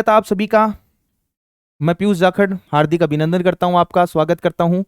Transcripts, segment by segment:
आप सभी का। मैं पीयूष जाखड़ हार्दिक अभिनंदन करता हूं, आपका स्वागत करता हूं।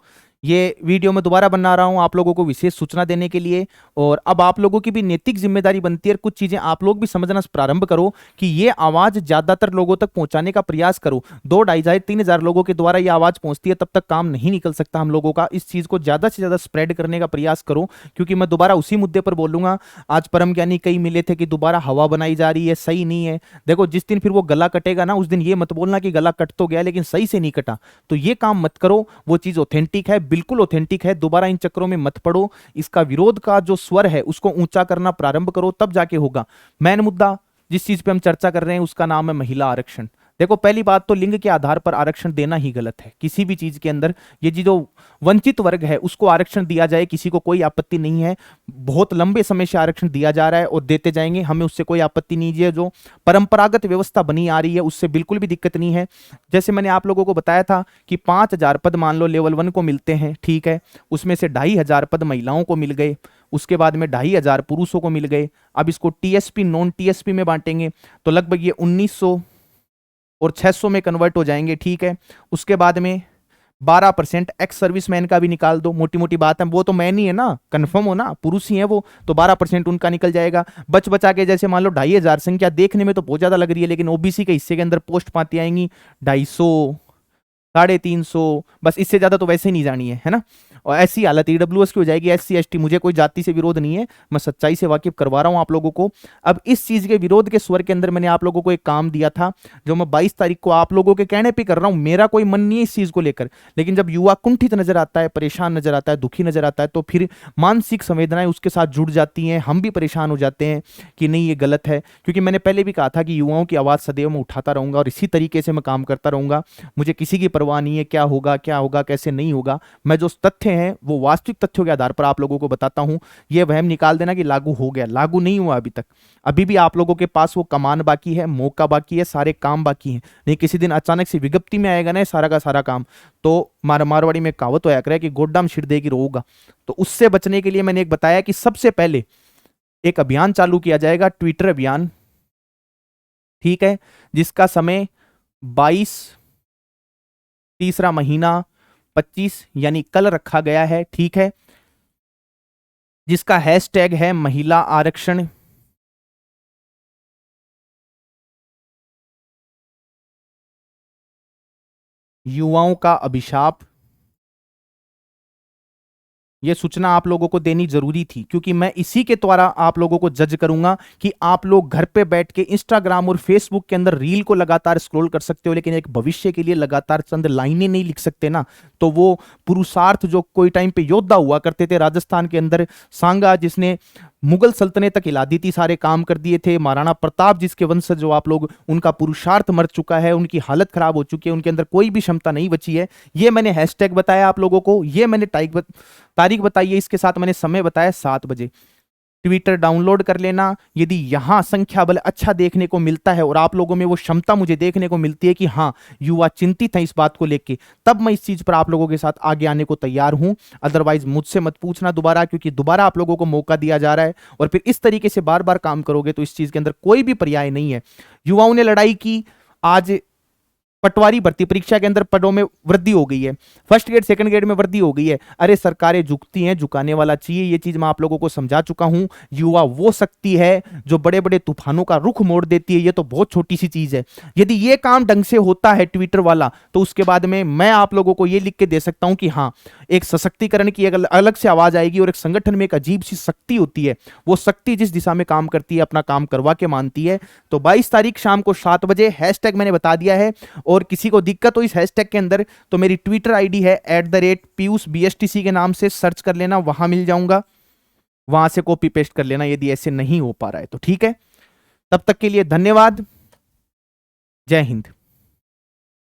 ये वीडियो मैं दोबारा बना रहा हूं आप लोगों को विशेष सूचना देने के लिए। और अब आप लोगों की भी नैतिक जिम्मेदारी बनती है, कुछ चीजें आप लोग भी समझना प्रारंभ करो कि ये आवाज ज्यादातर लोगों तक पहुंचाने का प्रयास करो। 2, 2,500, 3,000 लोगों के द्वारा ये आवाज पहुंचती है, तब तक काम नहीं निकल सकता हम लोगों का। इस चीज को ज्यादा से ज्यादा स्प्रेड करने का प्रयास करो, क्योंकि मैं दोबारा उसी मुद्दे पर बोलूंगा। आज परम ज्ञानी कई मिले थे कि दोबारा हवा बनाई जा रही है, सही नहीं है। देखो, जिस दिन फिर वो गला कटेगा ना, उस दिन ये मत बोलना कि गला कट तो गया लेकिन सही से नहीं कटा। तो ये काम मत करो। वो चीज ऑथेंटिक है, बिल्कुल ऑथेंटिक है। दोबारा इन चक्करों में मत पड़ो। इसका विरोध का जो स्वर है उसको ऊंचा करना प्रारंभ करो, तब जाके होगा। मेन मुद्दा जिस चीज पे हम चर्चा कर रहे हैं उसका नाम है महिला आरक्षण। देखो, पहली बात तो लिंग के आधार पर आरक्षण देना ही गलत है किसी भी चीज के अंदर। ये जो वंचित वर्ग है उसको आरक्षण दिया जाए, किसी को कोई आपत्ति नहीं है। बहुत लंबे समय से आरक्षण दिया जा रहा है और देते जाएंगे, हमें उससे कोई आपत्ति नहीं है। जो परंपरागत व्यवस्था बनी आ रही है उससे बिल्कुल भी दिक्कत नहीं है। जैसे मैंने आप लोगों को बताया था कि 5,000 पद मान लो लेवल 1 को मिलते हैं, ठीक है। उसमें से 2,500 पद महिलाओं को मिल गए, उसके बाद में 2,500 पुरुषों को मिल गए। अब इसको टीएसपी नॉन टीएसपी में बांटेंगे तो लगभग ये 1,900 और 600 में कन्वर्ट हो जाएंगे, ठीक है। उसके बाद में 12% एक्स सर्विसमैन का भी निकाल दो, मोटी मोटी बात है। वो तो मैन ही है ना, कंफर्म हो ना, पुरुष ही है वो, तो 12% उनका निकल जाएगा। बच बचा के जैसे मान लो 2,500, संख्या देखने में तो बहुत ज्यादा लग रही है, लेकिन ओबीसी के हिस्से के अंदर पोस्ट पाती आएंगी 250, 350, बस। इससे ज्यादा तो वैसे ही नहीं जानी है ना। और ऐसी हालत ईडब्ल्यूएस की हो जाएगी, एससी एसटी। मुझे कोई जाति से विरोध नहीं है, मैं सच्चाई से वाकिफ करवा रहा हूं आप लोगों को। अब इस चीज के विरोध के स्वर के अंदर मैंने आप लोगों को एक काम दिया था, जो मैं 22 तारीख को आप लोगों के कहने पे कर रहा हूं। मेरा कोई मन नहीं है इस चीज को लेकर, लेकिन जब युवा कुंठित नजर आता है, परेशान नजर आता है, दुखी नजर आता है, तो फिर मानसिक संवेदनाएं उसके साथ जुड़ जाती हैं। हम भी परेशान हो जाते हैं कि नहीं ये गलत है। क्योंकि मैंने पहले भी कहा था कि युवाओं की आवाज सदैव मैं उठाता रहूंगा और इसी तरीके से मैं काम करता रहूंगा। मुझे किसी की परवाह नहीं है क्या होगा कैसे नहीं होगा। मैं जो तथ्य हैं वो वास्तविक तथ्यों के आधार पर आप लोगों को बताता हूं। ये वहम निकाल देना कि लागू हो गया, लागू नहीं हुआ अभी तक। अभी भी आप लोगों के पास वो कमान बाकी है, मौका बाकी है, सारे काम बाकी हैं। नहीं, किसी दिन अचानक से विज्ञप्ति में आएगा ना सारा का सारा काम, तो मारवाड़ी में कहावत होया करे कि गोड्डाम छिड़ देगी रोगा। तो उससे बचने के लिए मैंने एक बताया कि सबसे पहले एक अभियान चालू किया जाएगा, ट्विटर अभियान, ठीक है, जिसका समय 22 तीसरा महीना 25 यानी कल रखा गया है, ठीक है। जिसका हैशटैग है महिला आरक्षण। युवाओं का अभिशाप। यह सूचना आप लोगों को देनी जरूरी थी, क्योंकि मैं इसी के द्वारा आप लोगों को जज करूंगा कि आप लोग घर पे बैठ के इंस्टाग्राम और फेसबुक के अंदर रील को लगातार स्क्रॉल कर सकते हो, लेकिन एक भविष्य के लिए लगातार चंद लाइनें नहीं लिख सकते ना। तो वो पुरुषार्थ जो कोई टाइम पे योद्धा हुआ करते थे राजस्थान के अंदर, सांगा जिसने मुगल सल्तनत तक हिला दी थी, सारे काम कर दिए थे, महाराणा प्रताप जिसके वंशज जो आप लोग, उनका पुरुषार्थ मर चुका है, उनकी हालत खराब हो चुकी है, उनके अंदर कोई भी क्षमता नहीं बची है। ये मैंने हैशटैग बताया आप लोगों को, ये मैंने तारीख बताई है, इसके साथ मैंने समय बताया 7 बजे। ट्विटर डाउनलोड कर लेना। यदि यहां संख्या बल अच्छा देखने को मिलता है और आप लोगों में वो क्षमता मुझे देखने को मिलती है कि हाँ युवा चिंतित है इस बात को लेके, तब मैं इस चीज पर आप लोगों के साथ आगे आने को तैयार हूं। अदरवाइज मुझसे मत पूछना दोबारा, क्योंकि दोबारा आप लोगों को मौका दिया जा रहा है और फिर इस तरीके से बार बार काम करोगे तो इस चीज के अंदर कोई भी पर्याय नहीं है। युवाओं ने लड़ाई की, आज पटवारी भर्ती परीक्षा के अंदर पदों में वृद्धि हो गई है, फर्स्ट ग्रेड सेकंड ग्रेड में वृद्धि हो गई है। अरे सरकारें झुकती हैं, झुकाने वाला चाहिए, ये चीज मैं आप लोगों को समझा चुका हूं। युवा वो शक्ति है जो बड़े बड़े तूफानों का रुख मोड़ देती है, ये तो बहुत छोटी सी चीज है। यदि ये काम ढंग से होता है ट्विटर वाला, तो उसके बाद में मैं आप लोगों को ये लिख के दे सकता हूं कि हाँ एक सशक्तिकरण की एक अलग से आवाज आएगी और एक संगठन में एक अजीब सी शक्ति होती है, वो शक्ति जिस दिशा में काम करती है अपना काम करवा के मानती है। तो 22 तारीख शाम को 7 बजे हैशटैग मैंने बता दिया है। और किसी को दिक्कत हो इस हैशटैग के अंदर तो मेरी ट्विटर आईडी है @PiyushBSTC के नाम से सर्च कर लेना, वहां मिल जाऊंगा, वहां से कॉपी पेस्ट कर लेना यदि ऐसे नहीं हो पा रहा है तो, ठीक है। तब तक के लिए धन्यवाद, जय हिंद।